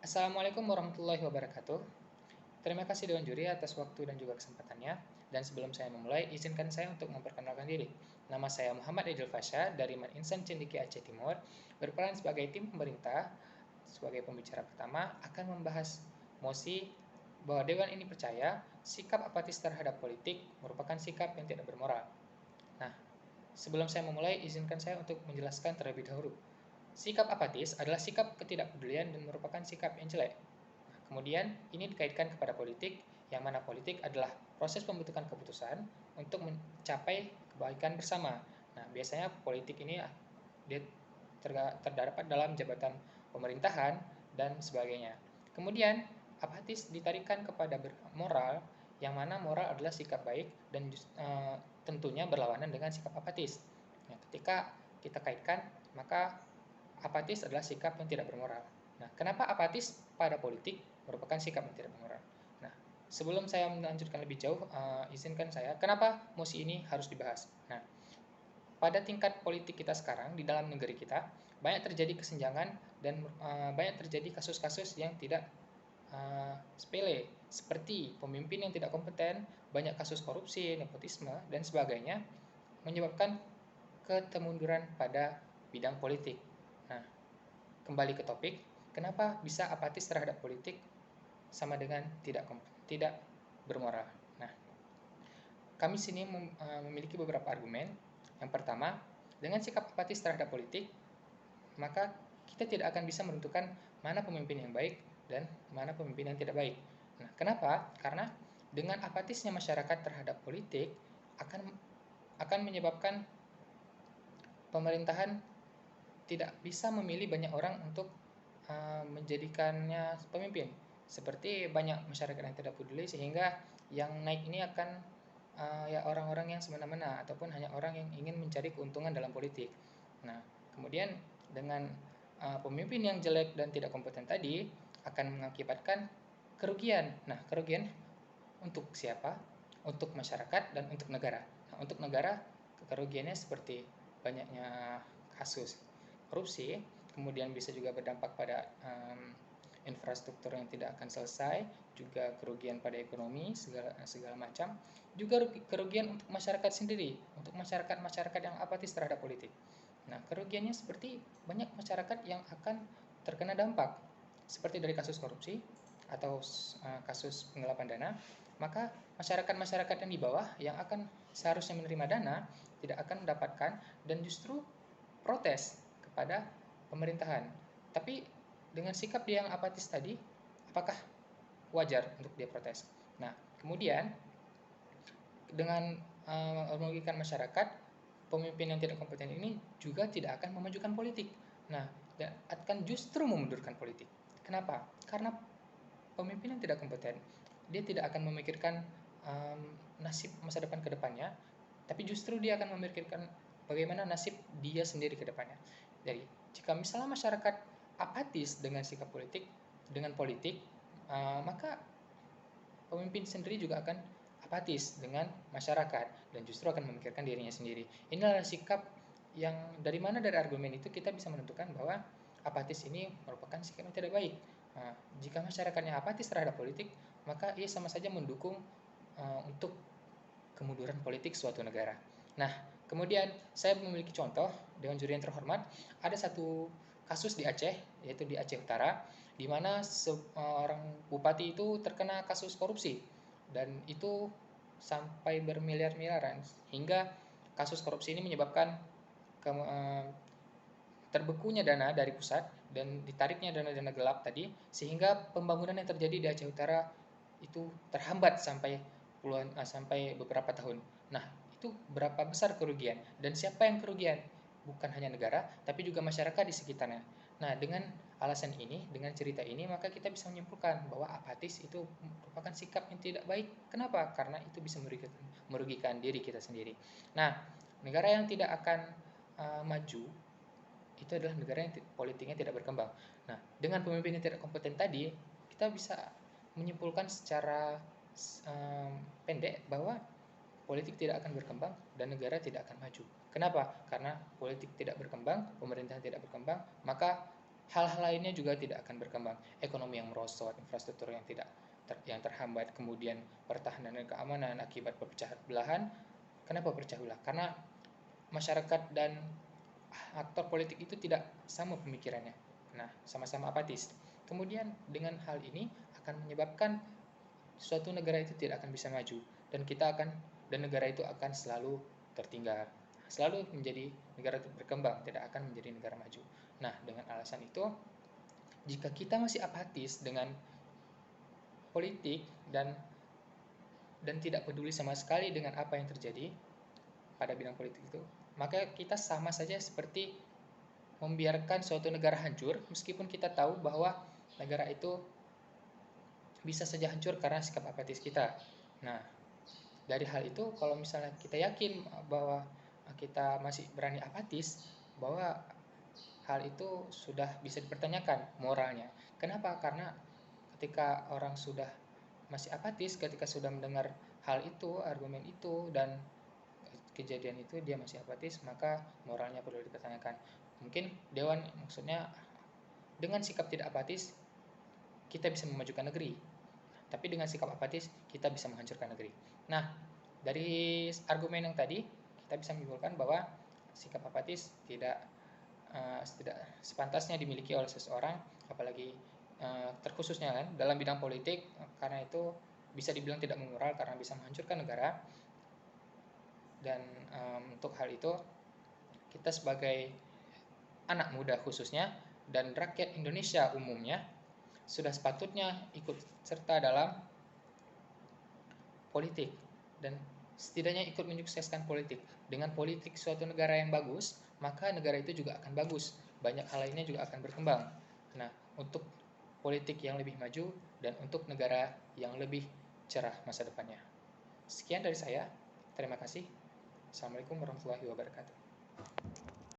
Assalamualaikum warahmatullahi wabarakatuh. Terima kasih Dewan Juri atas waktu dan juga kesempatannya. Dan sebelum saya memulai, izinkan saya untuk memperkenalkan diri. Nama saya Muhammad Edil Fasha dari Insan Cendiki Aceh Timur, berperan sebagai tim pemerintah. Sebagai pembicara pertama, akan membahas mosi bahwa Dewan ini percaya sikap apatis terhadap politik merupakan sikap yang tidak bermoral. Nah, sebelum saya memulai, izinkan saya untuk menjelaskan terlebih dahulu. Sikap apatis adalah sikap ketidakpedulian dan merupakan sikap yang jelek. Kemudian ini dikaitkan kepada politik, yang mana politik adalah proses pembentukan keputusan untuk mencapai kebaikan bersama. Nah, biasanya politik ini dia terdapat dalam jabatan pemerintahan dan sebagainya. Kemudian apatis ditarikan kepada moral, yang mana moral adalah sikap baik dan tentunya berlawanan dengan sikap apatis. Nah, ketika kita kaitkan, maka apatis adalah sikap yang tidak bermoral. Nah, kenapa apatis pada politik merupakan sikap yang tidak bermoral? Nah, sebelum saya melanjutkan lebih jauh, izinkan saya, kenapa mosi ini harus dibahas? Nah, pada tingkat politik kita sekarang di dalam negeri kita, banyak terjadi kesenjangan dan banyak terjadi kasus-kasus yang tidak sepele, seperti pemimpin yang tidak kompeten, banyak kasus korupsi, nepotisme, dan sebagainya, menyebabkan ketemunduran pada bidang politik. Nah, kembali ke topik, kenapa bisa apatis terhadap politik sama dengan tidak bermoral? Nah, kami sini memiliki beberapa argumen. Yang pertama, dengan sikap apatis terhadap politik, maka kita tidak akan bisa menentukan mana pemimpin yang baik dan mana pemimpin yang tidak baik. Nah, kenapa? Karena dengan apatisnya masyarakat terhadap politik akan menyebabkan pemerintahan tidak bisa memilih banyak orang untuk menjadikannya pemimpin. Seperti banyak masyarakat yang tidak peduli, sehingga yang naik ini akan ya orang-orang yang semena-mena ataupun hanya orang yang ingin mencari keuntungan dalam politik. Nah, kemudian dengan pemimpin yang jelek dan tidak kompeten tadi akan mengakibatkan kerugian. Nah, kerugian untuk siapa? Untuk masyarakat dan untuk negara. Nah, untuk negara kerugiannya seperti banyaknya kasus korupsi, kemudian bisa juga berdampak pada infrastruktur yang tidak akan selesai, juga kerugian pada ekonomi segala macam, juga kerugian untuk masyarakat sendiri, untuk masyarakat yang apatis terhadap politik. Nah, kerugiannya seperti banyak masyarakat yang akan terkena dampak, seperti dari kasus korupsi atau kasus penggelapan dana, maka masyarakat-masyarakat yang di bawah yang akan seharusnya menerima dana tidak akan mendapatkan dan justru protes kepada pemerintahan. Tapi dengan sikap dia yang apatis tadi, apakah wajar untuk dia protes? Nah, kemudian dengan merugikan masyarakat, pemimpin yang tidak kompeten ini juga tidak akan memajukan politik. Nah, akan justru memundurkan politik. Kenapa? Karena pemimpin yang tidak kompeten, dia tidak akan memikirkan nasib masa depan ke depannya, tapi justru dia akan memikirkan bagaimana nasib dia sendiri ke depannya. Jadi, jika misalnya masyarakat apatis dengan sikap politik, dengan politik, maka pemimpin sendiri juga akan apatis dengan masyarakat dan justru akan memikirkan dirinya sendiri. Inilah sikap yang dari mana dari argumen itu kita bisa menentukan bahwa apatis ini merupakan sikap yang tidak baik. Nah, jika masyarakatnya apatis terhadap politik, maka ia sama saja mendukung untuk kemunduran politik suatu negara. Nah, kemudian saya memiliki contoh dengan juri yang terhormat, ada satu kasus di Aceh, yaitu di Aceh Utara, di mana seorang bupati itu terkena kasus korupsi dan itu sampai bermiliar-miliaran, hingga kasus korupsi ini menyebabkan terbekunya dana dari pusat dan ditariknya dana-dana gelap tadi, sehingga pembangunan yang terjadi di Aceh Utara itu terhambat sampai beberapa tahun. Nah, itu berapa besar kerugian dan siapa yang kerugian? Bukan hanya negara, tapi juga masyarakat di sekitarnya. Nah, dengan alasan ini, dengan cerita ini, maka kita bisa menyimpulkan bahwa apatis itu merupakan sikap yang tidak baik. Kenapa? Karena itu bisa merugikan diri kita sendiri. Nah, negara yang tidak akan maju itu adalah negara yang politiknya tidak berkembang. Nah, dengan pemimpin yang tidak kompeten tadi, kita bisa menyimpulkan secara pendek bahwa politik tidak akan berkembang dan negara tidak akan maju. Kenapa? Karena politik tidak berkembang, pemerintahan tidak berkembang, maka hal-hal lainnya juga tidak akan berkembang. Ekonomi yang merosot, infrastruktur yang tidak yang terhambat, kemudian pertahanan dan keamanan akibat perpecahan belahan. Kenapa pecah belah? Karena masyarakat dan aktor politik itu tidak sama pemikirannya. Nah, sama-sama apatis. Kemudian dengan hal ini akan menyebabkan suatu negara itu tidak akan bisa maju, dan negara itu akan selalu tertinggal. Selalu menjadi negara berkembang, tidak akan menjadi negara maju. Nah, dengan alasan itu, jika kita masih apatis dengan politik dan tidak peduli sama sekali dengan apa yang terjadi pada bidang politik itu, maka kita sama saja seperti membiarkan suatu negara hancur, meskipun kita tahu bahwa negara itu bisa saja hancur karena sikap apatis kita. Nah, dari hal itu, kalau misalnya kita yakin bahwa kita masih berani apatis, bahwa hal itu sudah bisa dipertanyakan moralnya. Kenapa? Karena ketika orang sudah masih apatis, ketika sudah mendengar hal itu, argumen itu, dan kejadian itu dia masih apatis, maka moralnya perlu dipertanyakan. Mungkin Dewan maksudnya dengan sikap tidak apatis kita bisa memajukan negeri, tapi dengan sikap apatis kita bisa menghancurkan negeri. Nah, dari argumen yang tadi kita bisa menyimpulkan bahwa sikap apatis tidak sepantasnya dimiliki oleh seseorang, apalagi terkhususnya kan dalam bidang politik, karena itu bisa dibilang tidak moral karena bisa menghancurkan negara. Dan untuk hal itu kita sebagai anak muda khususnya dan rakyat Indonesia umumnya sudah sepatutnya ikut serta dalam politik, dan setidaknya ikut menyukseskan politik. Dengan politik suatu negara yang bagus, maka negara itu juga akan bagus, banyak hal lainnya juga akan berkembang. Nah, untuk politik yang lebih maju dan untuk negara yang lebih cerah masa depannya. Sekian dari saya, terima kasih. Assalamualaikum warahmatullahi wabarakatuh.